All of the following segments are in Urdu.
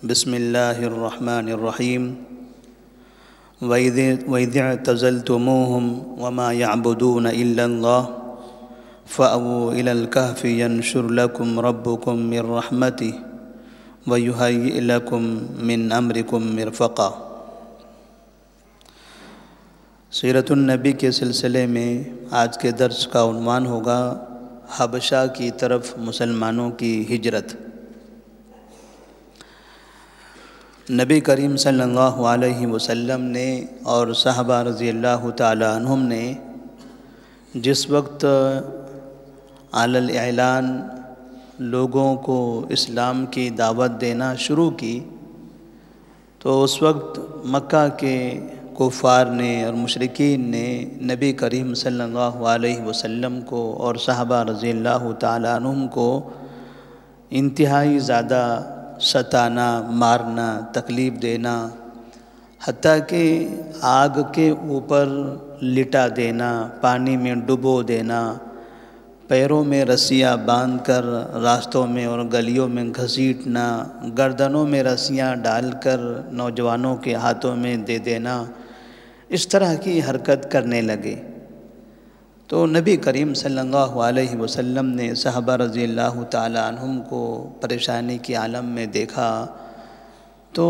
بسم اللہ الرحمن الرحیم وَإِذِ اعْتَزَلْتُمُوهُمْ وَمَا يَعْبُدُونَ إِلَّا اللَّهَ فَأْوُوا إِلَى الْكَهْفِ يَنشُرْ لَكُمْ رَبُّكُمْ مِنْ رَحْمَتِهِ وَيُهَيِّئْ لَكُمْ مِنْ أَمْرِكُمْ مِرْفَقًا۔ سیرت النبی کے سلسلے میں آج کے درس کا عنوان ہوگا حبشہ کی طرف مسلمانوں کی ہجرت۔ نبی کریم صلی اللہ علیہ وسلم نے اور صحابہ رضی اللہ تعالی عنہم نے جس وقت علی الاعلان لوگوں کو اسلام کی دعوت دینا شروع کی تو اس وقت مکہ کے کفار نے اور مشرکین نے نبی کریم صلی اللہ علیہ وسلم کو اور صحابہ رضی اللہ تعالی عنہم کو انتہائی زیادہ ستانا، مارنا، تکلیف دینا، حتیٰ کہ آگ کے اوپر لٹا دینا، پانی میں ڈبو دینا، پیروں میں رسیاں باندھ کر راستوں میں اور گلیوں میں گھسیٹنا، گردنوں میں رسیاں ڈال کر نوجوانوں کے ہاتھوں میں دے دینا، اس طرح کی حرکت کرنے لگے۔ تو نبی کریم صلی اللہ علیہ وسلم نے صحابہ رضی اللہ تعالی عنہم کو پریشانی کے عالم میں دیکھا تو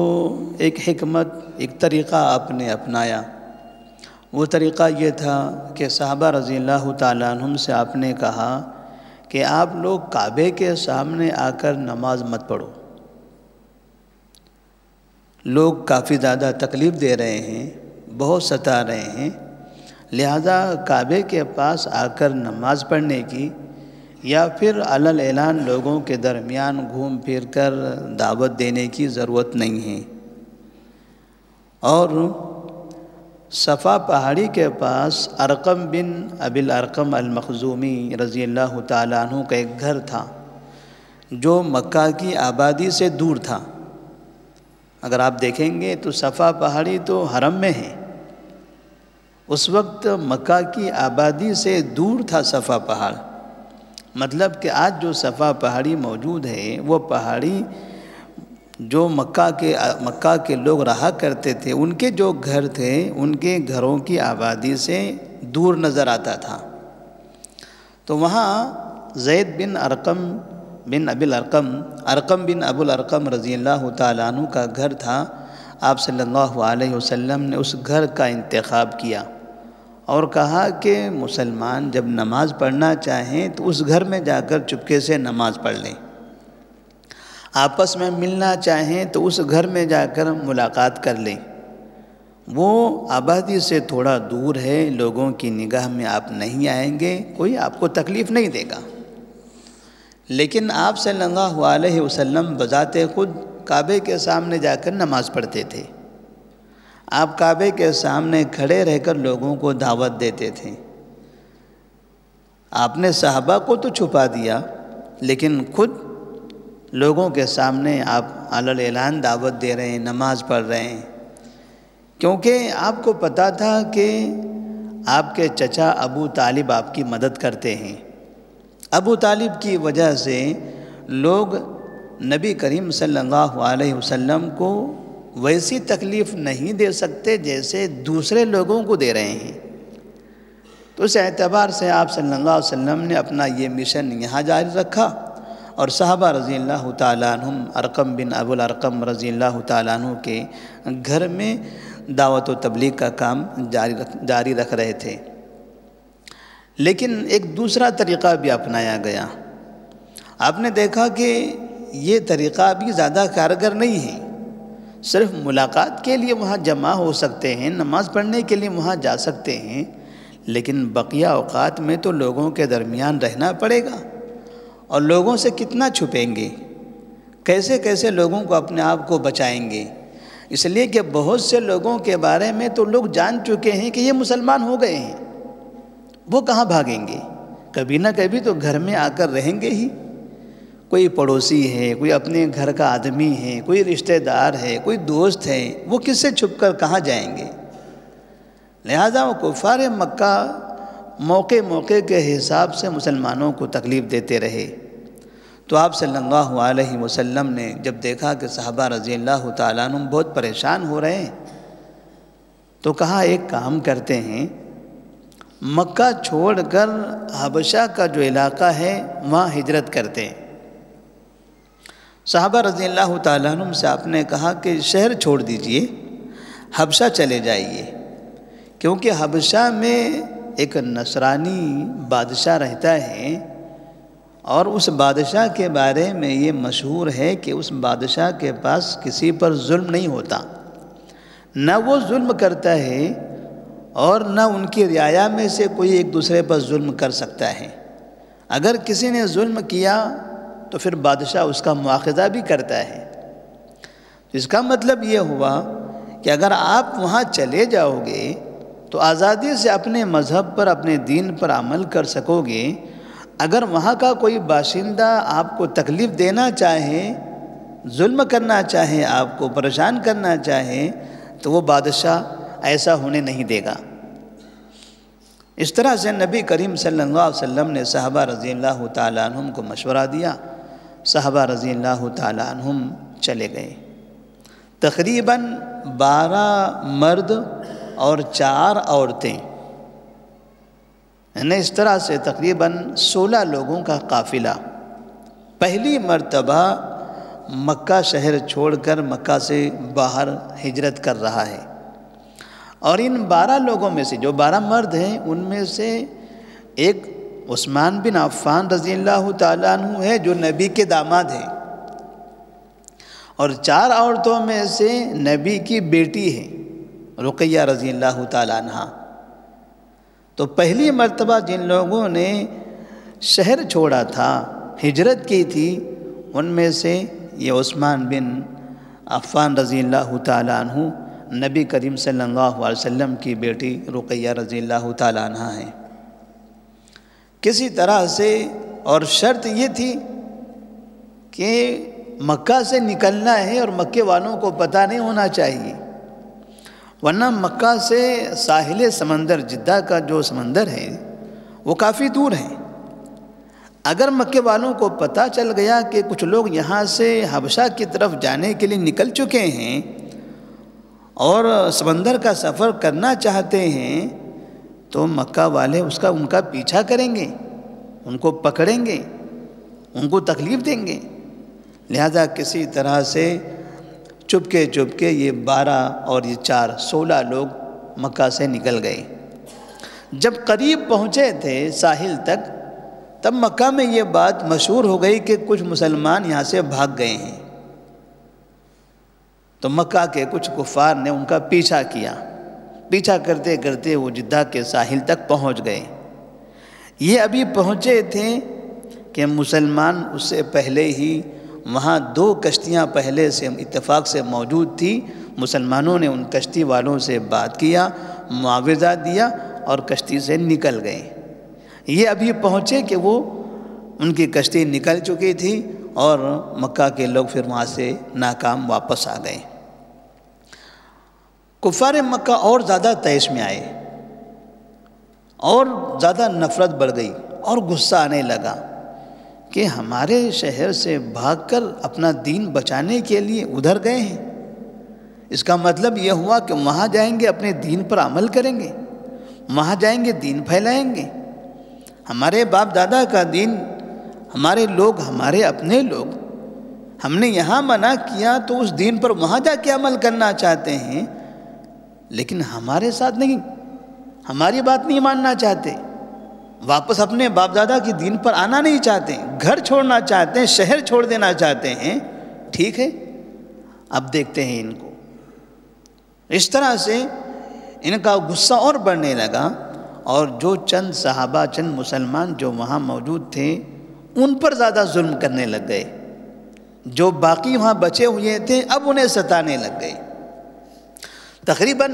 ایک حکمت، ایک طریقہ آپ نے اپنایا۔ وہ طریقہ یہ تھا کہ صحابہ رضی اللہ تعالی عنہم سے آپ نے کہا کہ آپ لوگ کعبے کے سامنے آ کر نماز مت پڑھو، لوگ کافی زیادہ تکلیف دے رہے ہیں، بہت ستا رہے ہیں، لہذا کعبے کے پاس آ کر نماز پڑھنے کی یا پھر علی الاعلان لوگوں کے درمیان گھوم پھر کر دعوت دینے کی ضرورت نہیں ہے۔ اور صفا پہاڑی کے پاس ارقم بن ابی الارقم المخزومی رضی اللہ تعالی عنہ کا ایک گھر تھا جو مکہ کی آبادی سے دور تھا۔ اگر آپ دیکھیں گے تو صفا پہاڑی تو حرم میں ہے، اس وقت مکہ کی آبادی سے دور تھا صفا پہاڑ، مطلب کہ آج جو صفا پہاڑی موجود ہے وہ پہاڑی جو مکہ کے لوگ رہا کرتے تھے، ان کے جو گھر تھے ان کے گھروں کی آبادی سے دور نظر آتا تھا۔ تو وہاں زید بن ارقم بن ابی الارقم، ارقم بن ابو الارقم رضی اللہ تعالیٰ عنہ کا گھر تھا۔ آپ صلی اللہ علیہ وسلم نے اس گھر کا انتخاب کیا اور کہا کہ مسلمان جب نماز پڑھنا چاہیں تو اس گھر میں جا کر چپکے سے نماز پڑھ لیں، آپس میں ملنا چاہیں تو اس گھر میں جا کر ملاقات کر لیں۔ وہ آبادی سے تھوڑا دور ہے، لوگوں کی نگاہ میں آپ نہیں آئیں گے، کوئی آپ کو تکلیف نہیں دے گا۔ لیکن آپ صلی اللہ علیہ وسلم بذات خود کعبے کے سامنے جا کر نماز پڑھتے تھے، آپ کعبے کے سامنے کھڑے رہ کر لوگوں کو دعوت دیتے تھے۔ آپ نے صحابہ کو تو چھپا دیا لیکن خود لوگوں کے سامنے آپ علی الاعلان دعوت دے رہے ہیں، نماز پڑھ رہے ہیں، کیونکہ آپ کو پتہ تھا کہ آپ کے چچا ابو طالب آپ کی مدد کرتے ہیں۔ ابو طالب کی وجہ سے لوگ نبی کریم صلی اللہ علیہ وسلم کو ویسی تکلیف نہیں دے سکتے جیسے دوسرے لوگوں کو دے رہے ہیں۔ تو اس اعتبار سے آپ صلی اللہ علیہ وسلم نے اپنا یہ مشن یہاں جاری رکھا اور صحابہ رضی اللہ تعالیٰ عنہم ارقم بن ابو الارقم رضی اللہ تعالیٰ عنہ کے گھر میں دعوت و تبلیغ کا کام جاری رکھ رہے تھے۔ لیکن ایک دوسرا طریقہ بھی اپنایا گیا۔ آپ نے دیکھا کہ یہ طریقہ بھی زیادہ کارگر نہیں ہے، صرف ملاقات کے لیے وہاں جمع ہو سکتے ہیں، نماز پڑھنے کے لیے وہاں جا سکتے ہیں، لیکن بقیہ اوقات میں تو لوگوں کے درمیان رہنا پڑے گا، اور لوگوں سے کتنا چھپیں گے، کیسے کیسے لوگوں کو اپنے آپ کو بچائیں گے؟ اس لیے کہ بہت سے لوگوں کے بارے میں تو لوگ جان چکے ہیں کہ یہ مسلمان ہو گئے ہیں، وہ کہاں بھاگیں گے؟ کبھی نہ کبھی تو گھر میں آ کر رہیں گے ہی، کوئی پڑوسی ہے، کوئی اپنے گھر کا آدمی ہے، کوئی رشتہ دار ہے، کوئی دوست ہے، وہ کس سے چھپ کر کہاں جائیں گے؟ لہذا وہ کفار مکہ موقع کے حساب سے مسلمانوں کو تکلیف دیتے رہے۔ تو آپ صلی اللہ علیہ وسلم نے جب دیکھا کہ صحابہ رضی اللہ تعالیٰ عنہ بہت پریشان ہو رہے ہیں تو کہا ایک کام کرتے ہیں، مکہ چھوڑ کر حبشہ کا جو علاقہ ہے وہاں ہجرت کرتے ہیں۔ صحابہ رضی اللہ تعالیٰ عنہ سے آپ نے کہا کہ شہر چھوڑ دیجئے، حبشہ چلے جائیے، کیونکہ حبشہ میں ایک نصرانی بادشاہ رہتا ہے، اور اس بادشاہ کے بارے میں یہ مشہور ہے کہ اس بادشاہ کے پاس کسی پر ظلم نہیں ہوتا، نہ وہ ظلم کرتا ہے اور نہ ان کی رعایا میں سے کوئی ایک دوسرے پر ظلم کر سکتا ہے۔ اگر کسی نے ظلم کیا تو پھر بادشاہ اس کا مواخذہ بھی کرتا ہے۔ اس کا مطلب یہ ہوا کہ اگر آپ وہاں چلے جاؤ گے تو آزادی سے اپنے مذہب پر، اپنے دین پر عمل کر سکو گے۔ اگر وہاں کا کوئی باشندہ آپ کو تکلیف دینا چاہے، ظلم کرنا چاہے، آپ کو پریشان کرنا چاہے، تو وہ بادشاہ ایسا ہونے نہیں دے گا۔ اس طرح سے نبی کریم صلی اللہ علیہ وسلم نے صحابہ رضی اللہ تعالیٰ عنہم کو مشورہ دیا، صحابہ رضی اللہ تعالیٰ عنہم چلے گئے۔ تقریباً 12 مرد اور 4 عورتیں، یعنی اس طرح سے تقریباً 16 لوگوں کا قافلہ پہلی مرتبہ مکہ شہر چھوڑ کر مکہ سے باہر ہجرت کر رہا ہے۔ اور ان 12 لوگوں میں سے جو 12 مرد ہیں ان میں سے ایک عثمان بن عفان رضی اللہ تعالیٰ عنہ ہے جو نبی کے داماد ہیں، اور 4 عورتوں میں سے نبی کی بیٹی ہے رقیہ رضی اللہ تعالیٰ عنہ۔ تو پہلی مرتبہ جن لوگوں نے شہر چھوڑا تھا، ہجرت کی تھی، ان میں سے یہ عثمان بن عفان رضی اللہ تعالیٰ عنہ نبی کریم صلی اللہ علیہ وسلم کی بیٹی رقیہ رضی اللہ تعالیٰ عنہ ہیں۔ کسی طرح سے، اور شرط یہ تھی کہ مکہ سے نکلنا ہے اور مکے والوں کو پتہ نہیں ہونا چاہیے، ورنہ مکہ سے ساحل سمندر، جدہ کا جو سمندر ہے وہ کافی دور ہے۔ اگر مکے والوں کو پتہ چل گیا کہ کچھ لوگ یہاں سے حبشہ کی طرف جانے کے لیے نکل چکے ہیں اور سمندر کا سفر کرنا چاہتے ہیں، تو مکہ والے ان کا پیچھا کریں گے، ان کو پکڑیں گے، ان کو تکلیف دیں گے۔ لہذا کسی طرح سے چپکے یہ 12 اور یہ 4 16 لوگ مکہ سے نکل گئے۔ جب قریب پہنچے تھے ساحل تک، تب مکہ میں یہ بات مشہور ہو گئی کہ کچھ مسلمان یہاں سے بھاگ گئے ہیں۔ تو مکہ کے کچھ کفار نے ان کا پیچھا کیا، پیچھا کرتے کرتے وہ جدہ کے ساحل تک پہنچ گئے۔ یہ ابھی پہنچے تھے کہ مسلمان اس سے پہلے ہی وہاں 2 کشتیاں پہلے سے اتفاق سے موجود تھی، مسلمانوں نے ان کشتی والوں سے بات کیا، معاوضہ دیا اور کشتی سے نکل گئے۔ یہ ابھی پہنچے کہ وہ ان کی کشتی نکل چکی تھی اور مکہ کے لوگ پھر وہاں سے ناکام واپس آ گئے۔ کفار مکہ اور زیادہ طیش میں آئے، اور زیادہ نفرت بڑھ گئی اور غصہ آنے لگا کہ ہمارے شہر سے بھاگ کر اپنا دین بچانے کے لیے ادھر گئے ہیں۔ اس کا مطلب یہ ہوا کہ وہاں جائیں گے اپنے دین پر عمل کریں گے، وہاں جائیں گے دین پھیلائیں گے۔ ہمارے باپ دادا کا دین، ہمارے لوگ، ہمارے اپنے لوگ، ہم نے یہاں منع کیا تو اس دین پر وہاں جا کے عمل کرنا چاہتے ہیں، لیکن ہمارے ساتھ نہیں، ہماری بات نہیں ماننا چاہتے، واپس اپنے باپ دادا کی دین پر آنا نہیں چاہتے، گھر چھوڑنا چاہتے ہیں، شہر چھوڑ دینا چاہتے ہیں۔ ٹھیک ہے، اب دیکھتے ہیں ان کو۔ اس طرح سے ان کا غصہ اور بڑھنے لگا، اور جو چند صحابہ، چند مسلمان جو وہاں موجود تھے، ان پر زیادہ ظلم کرنے لگ گئے۔ جو باقی وہاں بچے ہوئے تھے اب انہیں ستانے لگ گئے۔ تقریباً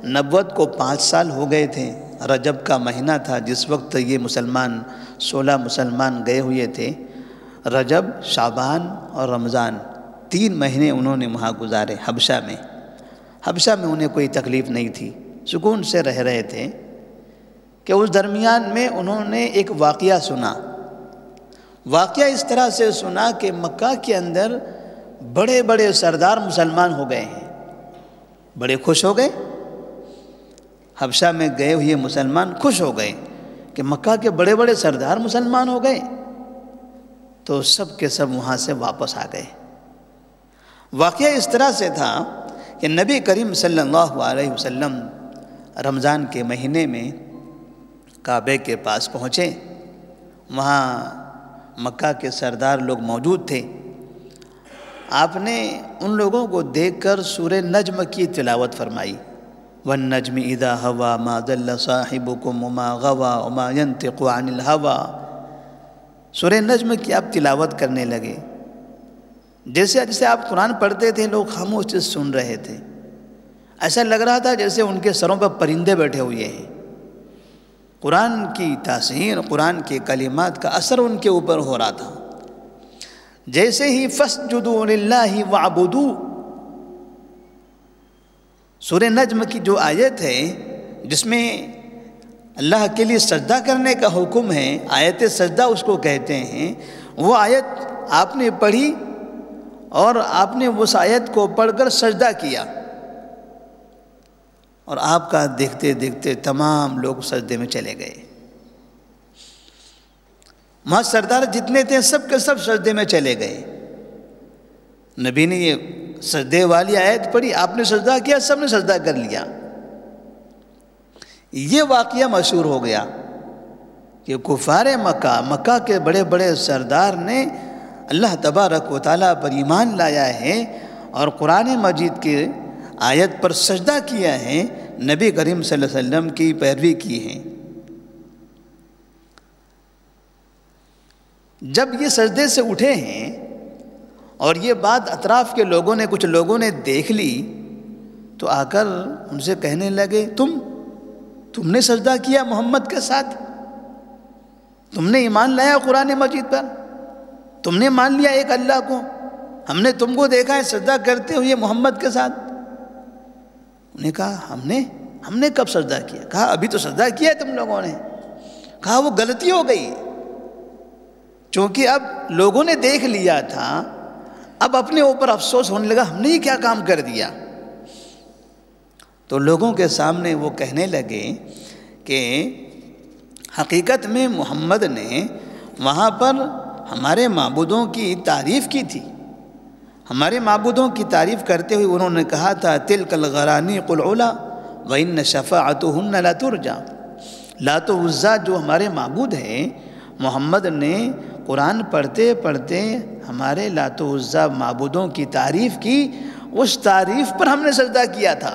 نبوت کو 5 سال ہو گئے تھے۔ رجب کا مہینہ تھا جس وقت یہ 16 مسلمان گئے ہوئے تھے۔ رجب، شعبان اور رمضان 3 مہینے انہوں نے وہاں گزارے حبشہ میں۔ حبشہ میں انہیں کوئی تکلیف نہیں تھی، سکون سے رہ رہے تھے کہ اس درمیان میں انہوں نے ایک واقعہ سنا۔ واقعہ اس طرح سے سنا کہ مکہ کے اندر بڑے بڑے سردار مسلمان ہو گئے ہیں، بڑے خوش ہو گئے۔ حبشہ میں گئے ہوئے مسلمان خوش ہو گئے کہ مکہ کے بڑے بڑے سردار مسلمان ہو گئے، تو سب کے سب وہاں سے واپس آ گئے۔ واقعہ اس طرح سے تھا کہ نبی کریم صلی اللہ علیہ وسلم رمضان کے مہینے میں کعبے کے پاس پہنچے۔ وہاں مکہ کے سردار لوگ موجود تھے۔ آپ نے ان لوگوں کو دیکھ کر سورہ نجم کی تلاوت فرمائی، وَالنَّجْمِ إِذَا هَوَى مَا ضَلَّ صَاحِبُكُمْ وَمَا غَوَى وَمَا يَنْطِقُ عَنِ الْهَوَى۔ سورہ نجم کی آپ تلاوت کرنے لگے، جیسے آپ قرآن پڑھتے تھے لوگ خاموش سے سن رہے تھے، ایسا لگ رہا تھا جیسے ان کے سروں پر پرندے بیٹھے ہوئے ہیں۔ قرآن کی تاثیر، قرآن کے کلمات کا اثر ان کے اوپر ہو رہا تھا۔ جیسے ہی فَاسْجُدُوا لِلَّهِ وَاعْبُدُوا، سورہ نجم کی جو آیت ہے جس میں اللہ کے لیے سجدہ کرنے کا حکم ہے، آیت سجدہ اس کو کہتے ہیں، وہ آیت آپ نے پڑھی اور آپ نے اس آیت کو پڑھ کر سجدہ کیا، اور آپ کا دیکھتے دیکھتے تمام لوگ سجدے میں چلے گئے۔ وہاں سردار جتنے تھے سب کے سب سجدے میں چلے گئے۔ نبی نے یہ سجدے والی آیت پڑھی، آپ نے سجدہ کیا، سب نے سجدہ کر لیا۔ یہ واقعہ مشہور ہو گیا کہ کفار مکہ کے بڑے بڑے سردار نے اللہ تبارک و تعالیٰ پر ایمان لایا ہے اور قرآن مجید کے آیت پر سجدہ کیا ہے، نبی کریم صلی اللہ علیہ وسلم کی پیروی کی ہے۔ جب یہ سجدے سے اٹھے ہیں اور یہ بات اطراف کے لوگوں نے، کچھ لوگوں نے دیکھ لی، تو آ کر ان سے کہنے لگے، تم نے سجدہ کیا محمد کے ساتھ، تم نے ایمان لایا قرآن مجید پر، تم نے مان لیا ایک اللہ کو، ہم نے تم کو دیکھا ہے سجدہ کرتے ہوئے محمد کے ساتھ۔ انہوں نے کہا ہم نے کب سجدہ کیا؟ کہا ابھی تو سجدہ کیا ہے تم لوگوں نے۔ کہا وہ غلطی ہو گئی، چونکہ اب لوگوں نے دیکھ لیا تھا، اب اپنے اوپر افسوس ہونے لگا، ہم نے یہ کیا کام کر دیا۔ تو لوگوں کے سامنے وہ کہنے لگے کہ حقیقت میں محمد نے وہاں پر ہمارے معبودوں کی تعریف کی تھی، ہمارے معبودوں کی تعریف کرتے ہوئے انہوں نے کہا تھا، تِلْكَ الْغَرَانِيقُ الْعُلَا وَإِنَّ شَفَاعَتُهُنَّ لَتُرْجَى۔ لات و عزا جو ہمارے معبود ہیں، محمد نے قرآن پڑھتے پڑھتے ہمارے لات و عزا معبودوں کی تعریف کی، اس تعریف پر ہم نے سجدہ کیا تھا۔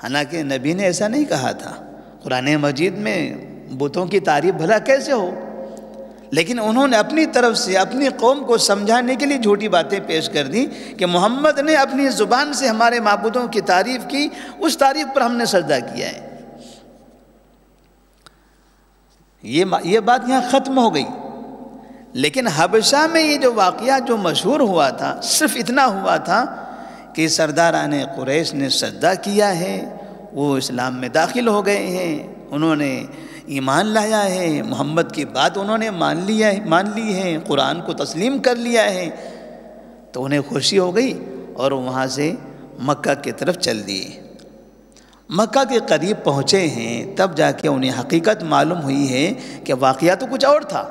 حالانکہ نبی نے ایسا نہیں کہا تھا، قرآن مجید میں بتوں کی تعریف بھلا کیسے ہو، لیکن انہوں نے اپنی طرف سے اپنی قوم کو سمجھانے کے لیے جھوٹی باتیں پیش کر دی کہ محمد نے اپنی زبان سے ہمارے معبودوں کی تعریف کی، اس تعریف پر ہم نے سجدہ کیا ہے۔ یہ بات یہاں ختم ہو گئی، لیکن حبشہ میں یہ جو واقعہ جو مشہور ہوا تھا، صرف اتنا ہوا تھا کہ سرداران قریش نے سجدہ کیا ہے، وہ اسلام میں داخل ہو گئے ہیں، انہوں نے ایمان لایا ہے، محمد کی بات انہوں نے مان لی ہے، قرآن کو تسلیم کر لیا ہے، تو انہیں خوشی ہو گئی اور وہاں سے مکہ کی طرف چل دیے۔ مکہ کے قریب پہنچے ہیں، تب جا کے انہیں حقیقت معلوم ہوئی ہے کہ واقعہ تو کچھ اور تھا،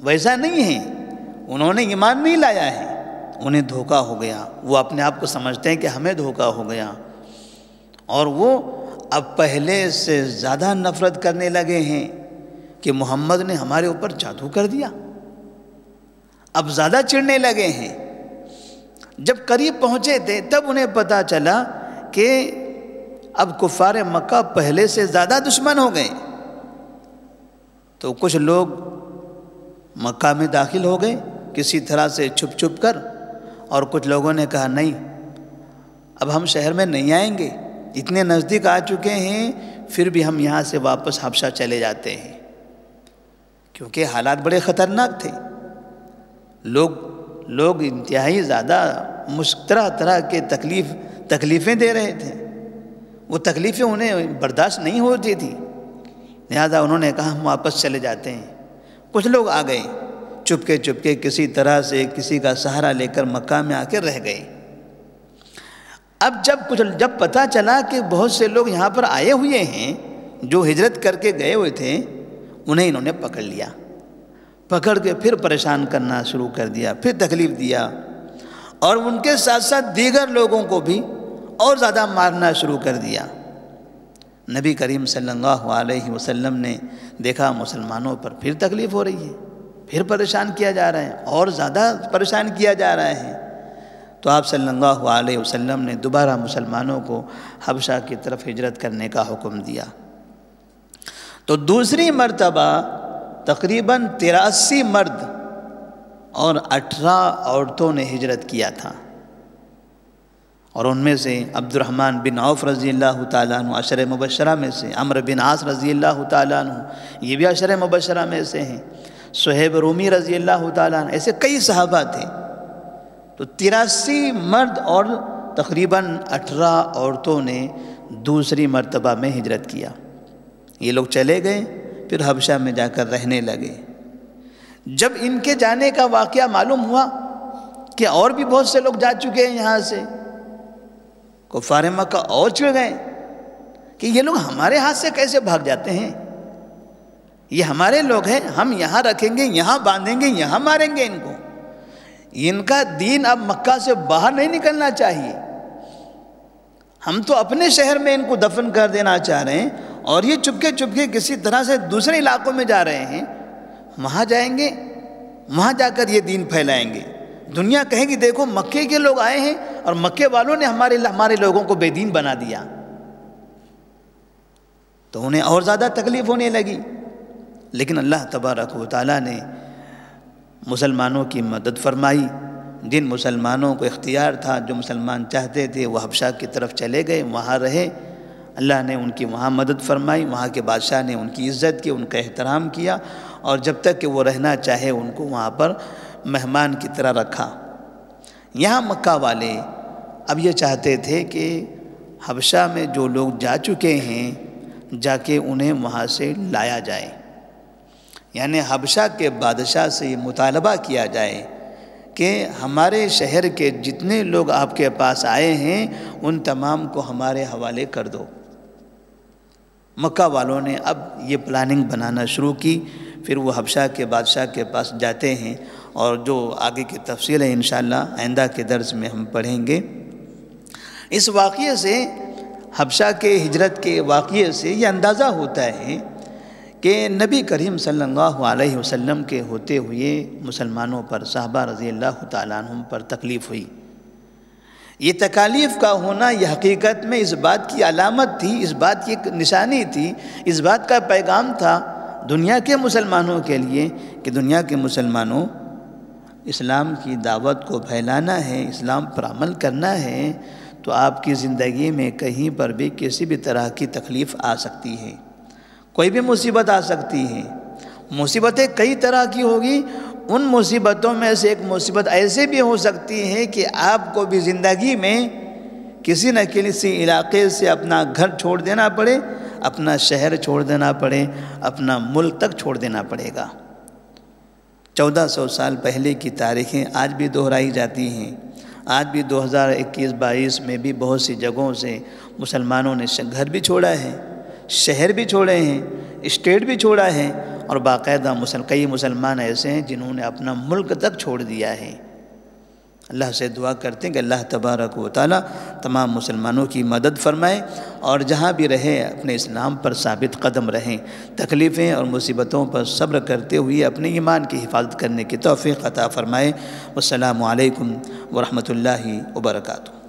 ویسا نہیں ہے، انہوں نے ایمان نہیں لایا ہے، انہیں دھوکہ ہو گیا، وہ اپنے آپ کو سمجھتے ہیں کہ ہمیں دھوکہ ہو گیا، اور وہ اب پہلے سے زیادہ نفرت کرنے لگے ہیں کہ محمد نے ہمارے اوپر جادو کر دیا، اب زیادہ چڑھنے لگے ہیں۔ جب قریب پہنچے تھے تب انہیں پتہ چلا کہ اب کفار مکہ پہلے سے زیادہ دشمن ہو گئے، تو کچھ لوگ مکہ میں داخل ہو گئے کسی طرح سے چھپ چھپ کر، اور کچھ لوگوں نے کہا نہیں، اب ہم شہر میں نہیں آئیں گے، اتنے نزدیک آ چکے ہیں، پھر بھی ہم یہاں سے واپس حبشہ چلے جاتے ہیں، کیونکہ حالات بڑے خطرناک تھے، لوگ انتہائی زیادہ طرح طرح کے تکلیفیں دے رہے تھے، وہ تکلیفیں انہیں برداشت نہیں ہوتی تھی، لہذا انہوں نے کہا ہم واپس چلے جاتے ہیں۔ کچھ لوگ آ گئے چپکے چپکے، کسی طرح سے کسی کا سہارا لے کر مکہ میں آ کے رہ گئے۔ اب جب پتہ چلا کہ بہت سے لوگ یہاں پر آئے ہوئے ہیں جو ہجرت کر کے گئے ہوئے تھے، انہیں انہوں نے پکڑ لیا، پکڑ کے پھر پریشان کرنا شروع کر دیا، پھر تکلیف دیا، اور ان کے ساتھ ساتھ دیگر لوگوں کو بھی اور زیادہ مارنا شروع کر دیا۔ نبی کریم صلی اللہ علیہ وسلم نے دیکھا مسلمانوں پر پھر تکلیف ہو رہی ہے، پھر پریشان کیا جا رہا ہے، اور زیادہ پریشان کیا جا رہا ہے، تو آپ صلی اللہ علیہ وسلم نے دوبارہ مسلمانوں کو حبشہ کی طرف ہجرت کرنے کا حکم دیا۔ تو دوسری مرتبہ تقریباً 83 مرد اور 18 عورتوں نے ہجرت کیا تھا، اور ان میں سے عبد الرحمن بن عوف رضی اللہ تعالیٰ عنہ عشرہ مبشرہ میں سے، عمرو بن عاص رضی اللہ تعالیٰ عنہ یہ بھی عشرہ مبشرہ میں سے ہیں، صہیب رومی رضی اللہ تعالیٰ عنہ، ایسے کئی صحابہ تھے۔ تو 83 مرد اور تقریباً 18 عورتوں نے دوسری مرتبہ میں ہجرت کیا۔ یہ لوگ چلے گئے، پھر حبشہ میں جا کر رہنے لگے۔ جب ان کے جانے کا واقعہ معلوم ہوا کہ اور بھی بہت سے لوگ جا چکے ہیں یہاں سے، کفار مکہ اور چڑھ گئے کہ یہ لوگ ہمارے ہاتھ سے کیسے بھاگ جاتے ہیں، یہ ہمارے لوگ ہیں، ہم یہاں رکھیں گے، یہاں باندھیں گے، یہاں ماریں گے ان کو، ان کا دین اب مکہ سے باہر نہیں نکلنا چاہیے، ہم تو اپنے شہر میں ان کو دفن کر دینا چاہ رہے ہیں، اور یہ چپکے چپکے کسی طرح سے دوسرے علاقوں میں جا رہے ہیں، وہاں جائیں گے، وہاں جا کر یہ دین پھیلائیں گے، دنیا کہے گی دیکھو مکے کے لوگ آئے ہیں اور مکے والوں نے ہمارے لوگوں کو بے دین بنا دیا، تو انہیں اور زیادہ تکلیف ہونے لگی۔ لیکن اللہ تبارک و تعالیٰ نے مسلمانوں کی مدد فرمائی، جن مسلمانوں کو اختیار تھا، جو مسلمان چاہتے تھے وہ حبشہ کی طرف چلے گئے، وہاں رہے، اللہ نے ان کی وہاں مدد فرمائی، وہاں کے بادشاہ نے ان کی عزت کی، ان کا احترام کیا، اور جب تک کہ وہ رہنا چاہے ان کو وہاں پر مہمان کی طرح رکھا۔ یہاں مکہ والے اب یہ چاہتے تھے کہ حبشہ میں جو لوگ جا چکے ہیں جا کے انہیں وہاں سے لایا جائے، یعنی حبشہ کے بادشاہ سے یہ مطالبہ کیا جائے کہ ہمارے شہر کے جتنے لوگ آپ کے پاس آئے ہیں ان تمام کو ہمارے حوالے کر دو۔ مکہ والوں نے اب یہ پلاننگ بنانا شروع کی، پھر وہ حبشہ کے بادشاہ کے پاس جاتے ہیں، اور جو آگے کی تفصیل ہے انشاءاللہ آئندہ کے درس میں ہم پڑھیں گے۔ اس واقعے سے، حبشہ کے ہجرت کے واقعے سے یہ اندازہ ہوتا ہے کہ نبی کریم صلی اللہ علیہ وسلم کے ہوتے ہوئے مسلمانوں پر، صحابہ رضی اللہ تعالیٰ عنہم پر تکلیف ہوئی۔ یہ تکالیف کا ہونا یہ حقیقت میں اس بات کی علامت تھی، اس بات کی ایک نشانی تھی، اس بات کا پیغام تھا دنیا کے مسلمانوں کے لیے کہ دنیا کے مسلمانوں، اسلام کی دعوت کو پھیلانا ہے، اسلام پر عمل کرنا ہے، تو آپ کی زندگی میں کہیں پر بھی کسی بھی طرح کی تکلیف آ سکتی ہے، کوئی بھی مصیبت آ سکتی ہے۔ مصیبتیں کئی طرح کی ہوگی، ان مصیبتوں میں سے ایک مصیبت ایسے بھی ہو سکتی ہے کہ آپ کو بھی زندگی میں کسی نہ کسی علاقے سے اپنا گھر چھوڑ دینا پڑے، اپنا شہر چھوڑ دینا پڑے، اپنا ملک تک چھوڑ دینا پڑے گا۔ 1400 سال پہلے کی تاریخیں آج بھی دہرائی جاتی ہیں، آج بھی 2021-22 میں بھی بہت سی جگہوں سے مسلمانوں نے گھر بھی چھوڑا ہے، شہر بھی چھوڑے ہیں، اسٹیٹ بھی چھوڑا ہے، اور باقاعدہ کئی مسلمان ایسے ہیں جنہوں نے اپنا ملک تک چھوڑ دیا ہے۔ اللہ سے دعا کرتے ہیں کہ اللہ تبارک و تعالیٰ تمام مسلمانوں کی مدد فرمائے، اور جہاں بھی رہے اپنے اسلام پر ثابت قدم رہیں، تکلیفیں اور مصیبتوں پر صبر کرتے ہوئے اپنے ایمان کی حفاظت کرنے کی توفیق عطا فرمائے۔ والسلام علیکم ورحمۃ اللہ وبرکاتہ۔